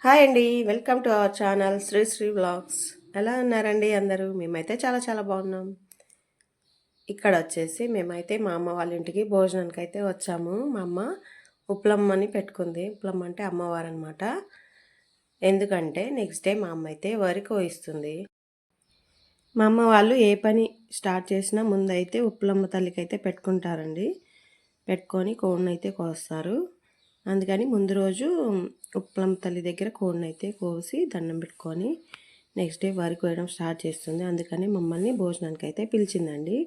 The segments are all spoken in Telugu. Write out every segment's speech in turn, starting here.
హాయ్ అండి. Welcome to our channel Sri vlogs. ఎలా ఉన్నారండి అందరూ? మేమైతే చాలా చాలా బాగున్నాం. ఇక్కడ వచ్చేసి మేమైతే మా అమ్మ వాళ్ళ ఇంటికి భోజనానికి అయితే వచ్చాము. మా అమ్మ ఉప్లమ్మని పెట్టుకుంది. ఉప్లమ్మ అంటే అమ్మవారు అనమాట. ఎందుకంటే నెక్స్ట్ డే మా అమ్మ అయితే వరి కోయిస్తుంది. మా అమ్మ వాళ్ళు ఏ పని స్టార్ట్ చేసినా ముందైతే ఉప్లమ్మ తల్లికి అయితే పెట్టుకుంటారండి. పెట్టుకొని కోడినైతే కోస్తారు. అందుకని ముందు రోజు ఉప్లమ్మ తల్లి దగ్గర కోడినైతే కోసి దండం పెట్టుకొని నెక్స్ట్ డే వరి కోయడం స్టార్ట్ చేస్తుంది. అందుకని మమ్మల్ని భోజనానికి అయితే పిలిచిందండి.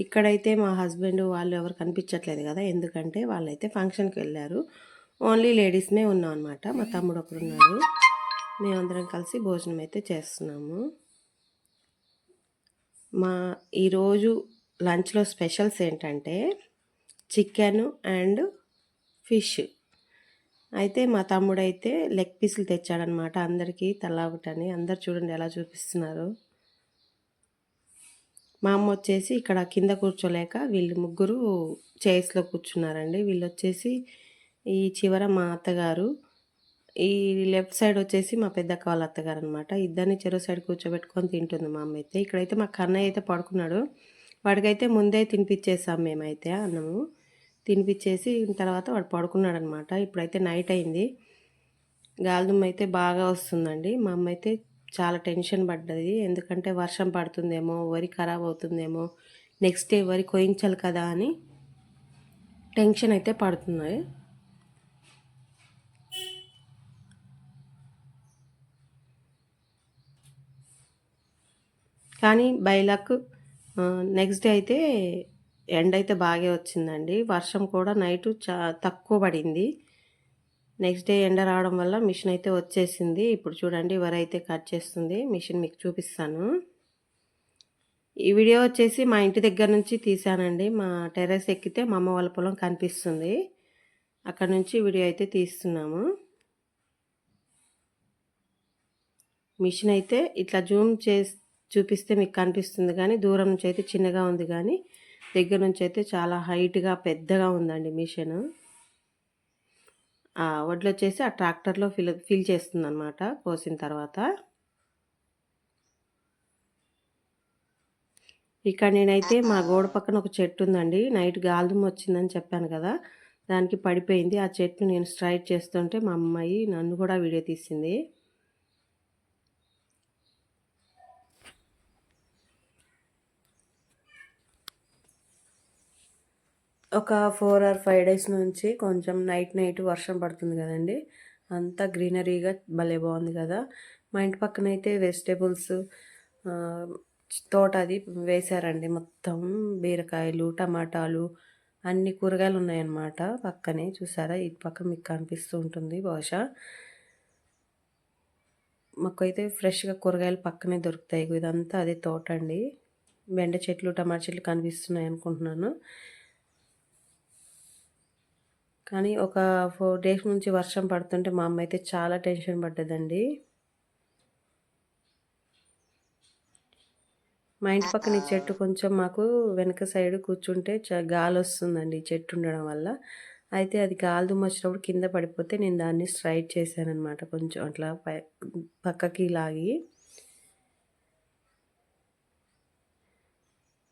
ఇక్కడైతే మా హస్బెండ్ వాళ్ళు ఎవరు కనిపించట్లేదు కదా, ఎందుకంటే వాళ్ళైతే ఫంక్షన్కి వెళ్ళారు. ఓన్లీ లేడీస్మే ఉన్నాం అనమాట. మా తమ్ముడు ఒకరున్నాడు. మేమందరం కలిసి భోజనం అయితే చేస్తున్నాము. మా ఈరోజు లంచ్లో స్పెషల్స్ ఏంటంటే చికెన్ అండ్ ఫిష్. అయితే మా తమ్ముడైతే లెగ్ పీసులు తెచ్చాడనమాట. అందరికీ తలా ఒకటని. అందరు చూడండి ఎలా చూపిస్తున్నారు. మా అమ్మ వచ్చేసి ఇక్కడ కింద కూర్చోలేక వీళ్ళు ముగ్గురు చైర్స్లో కూర్చున్నారండి. వీళ్ళు వచ్చేసి ఈ చివర మా అత్తగారు, ఈ లెఫ్ట్ సైడ్ వచ్చేసి మా పెద్దక్క వాళ్ళ అత్తగారు అనమాట. ఇద్దరిని చెరో సైడ్ కూర్చోబెట్టుకొని తింటుంది మా అమ్మ అయితే. ఇక్కడైతే మా కన్నయ్య అయితే పడుకున్నాడు. వాడికైతే ముందే తినిపించేసాం మేమైతే అన్నము. తినిపించేసి తర్వాత వాడు పడుకున్నాడు అనమాట. ఇప్పుడైతే నైట్ అయింది. గాలిదుమ్మ అయితే బాగా వస్తుందండి. మా అమ్మ అయితే చాలా టెన్షన్ పడ్డది. ఎందుకంటే వర్షం పడుతుందేమో, వరి ఖరాబ్ అవుతుందేమో, నెక్స్ట్ డే వరి కోయించాలి కదా అని టెన్షన్ అయితే పడుతుంది. కానీ బై లక్ నెక్స్ట్ డే అయితే ఎండ అయితే బాగా వచ్చిందండి. వర్షం కూడా నైటు తక్కువ పడింది. నెక్స్ట్ డే ఎండ రావడం వల్ల మిషన్ అయితే వచ్చేసింది. ఇప్పుడు చూడండి వరి అయితే కట్ చేస్తుంది. మిషన్ మీకు చూపిస్తాను. ఈ వీడియో వచ్చేసి మా ఇంటి దగ్గర నుంచి తీసానండి. మా టెర్రస్ ఎక్కితే మా అమ్మ వాళ్ళ పొలం కనిపిస్తుంది. అక్కడ నుంచి వీడియో అయితే తీస్తున్నాము. మిషన్ అయితే ఇట్లా జూమ్ చేసి చూపిస్తే మీకు కనిపిస్తుంది, కానీ దూరం నుంచి అయితే చిన్నగా ఉంది, కానీ దగ్గర నుంచి అయితే చాలా హైట్గా పెద్దగా ఉందండి మిషన్. వడ్లు వచ్చేసి ఆ ట్రాక్టర్లో ఫిల్ చేస్తుంది అనమాట కోసిన తర్వాత. ఇక్కడ నేనైతే మా గోడ పక్కన ఒక చెట్టు ఉందండి. నైట్ గాలిదుమ్మ వచ్చిందని చెప్పాను కదా, దానికి పడిపోయింది. ఆ చెట్టు నేను స్ట్రైట్ చేస్తుంటే మా అమ్మాయి నన్ను కూడా వీడియో తీసింది. ఒక 4 or 5 డేస్ నుంచి కొంచెం నైట్ వర్షం పడుతుంది కదండి. అంతా గ్రీనరీగా భలే బాగుంది కదా. మా ఇంటి పక్కన అయితే వెజిటేబుల్స్ తోట అది వేశారండి. మొత్తం బీరకాయలు, టమాటాలు, అన్ని కూరగాయలు ఉన్నాయన్నమాట. పక్కనే చూసారా, ఇటు పక్క మీకు కనిపిస్తూ ఉంటుంది బహుశా. మాకైతే ఫ్రెష్గా కూరగాయలు పక్కనే దొరుకుతాయి. ఇదంతా అదే తోట అండి. బెండ చెట్లు, టమాటా చెట్లు కనిపిస్తున్నాయి అనుకుంటున్నాను. కానీ ఒక 4 డేస్ నుంచి వర్షం పడుతుంటే మా అమ్మ అయితే చాలా టెన్షన్ పడ్డదండి. మా ఇంటి పక్కన ఈ చెట్టు కొంచెం మాకు వెనక సైడ్ కూర్చుంటే గాలి వస్తుందండి ఈ చెట్టు ఉండడం వల్ల. అయితే అది గాలి దుమ్ము వచ్చినప్పుడు కింద పడిపోతే నేను దాన్ని స్ట్రైట్ చేశాననమాట. కొంచెం అట్లా పక్కకి లాగి.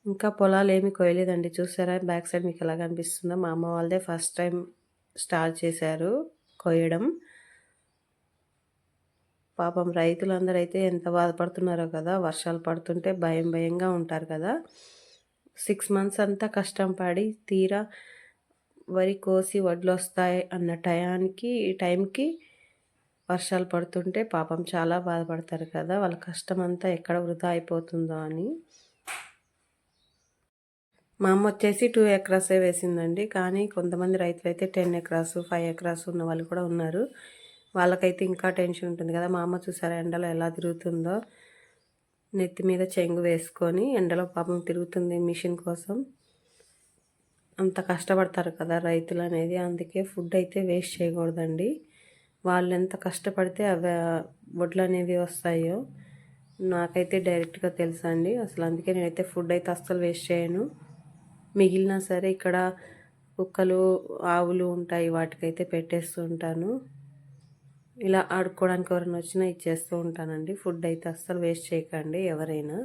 ఇంకా పొలాలు ఏమి కొయ్యలేదండి. చూసారా బ్యాక్ సైడ్ మీకు ఎలా కనిపిస్తుందో. మా అమ్మ వాళ్ళదే ఫస్ట్ టైం స్టార్ట్ చేశారు కొయ్యడం. పాపం రైతులందరూ అయితే ఎంత బాధపడుతున్నారో కదా. వర్షాలు పడుతుంటే భయంగా ఉంటారు కదా. 6 months అంతా కష్టం పడి తీరా వరి కోసి వడ్లు వస్తాయి అన్న టైంకి వర్షాలు పడుతుంటే పాపం చాలా బాధపడతారు కదా. వాళ్ళ కష్టం అంతా ఎక్కడ వృధా అయిపోతుందో అని. మా అమ్మ వచ్చేసి 2 acres వేసిందండి. కానీ కొంతమంది రైతులు అయితే 10 acres, 5 acres ఉన్న వాళ్ళు కూడా ఉన్నారు. వాళ్ళకైతే ఇంకా టెన్షన్ ఉంటుంది కదా. మా అమ్మ చూసారా ఎండలో ఎలా తిరుగుతుందో. నెత్తి మీద చెంగు వేసుకొని ఎండలో పాపం తిరుగుతుంది మిషన్ కోసం. అంత కష్టపడతారు కదా రైతులు అనేది. అందుకే ఫుడ్ అయితే వేస్ట్ చేయకూడదండి. వాళ్ళు ఎంత కష్టపడితే అవి వడ్లు అనేవి వస్తాయో నాకైతే డైరెక్ట్గా తెలుసా అండి. అసలు అందుకే నేనైతే ఫుడ్ అయితే అస్సలు వేస్ట్ చేయను. మిగిలినా సరే ఇక్కడ కుక్కలు, ఆవులు ఉంటాయి, వాటికైతే పెట్టేస్తూ ఉంటాను. ఇలా ఆడుకోవడానికి ఎవరైనా వచ్చినా ఇచ్చేస్తూ ఉంటానండి. ఫుడ్ అయితే అస్సలు వేస్ట్ చేయకండి ఎవరైనా.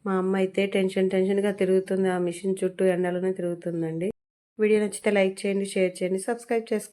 మా అమ్మ అయితే టెన్షన్‌గా తిరుగుతుంది. ఆ మిషన్ చుట్టూ ఎండలోనే తిరుగుతుందండి. వీడియో నచ్చితే లైక్ చేయండి, షేర్ చేయండి, సబ్స్క్రైబ్ చేసుకోండి.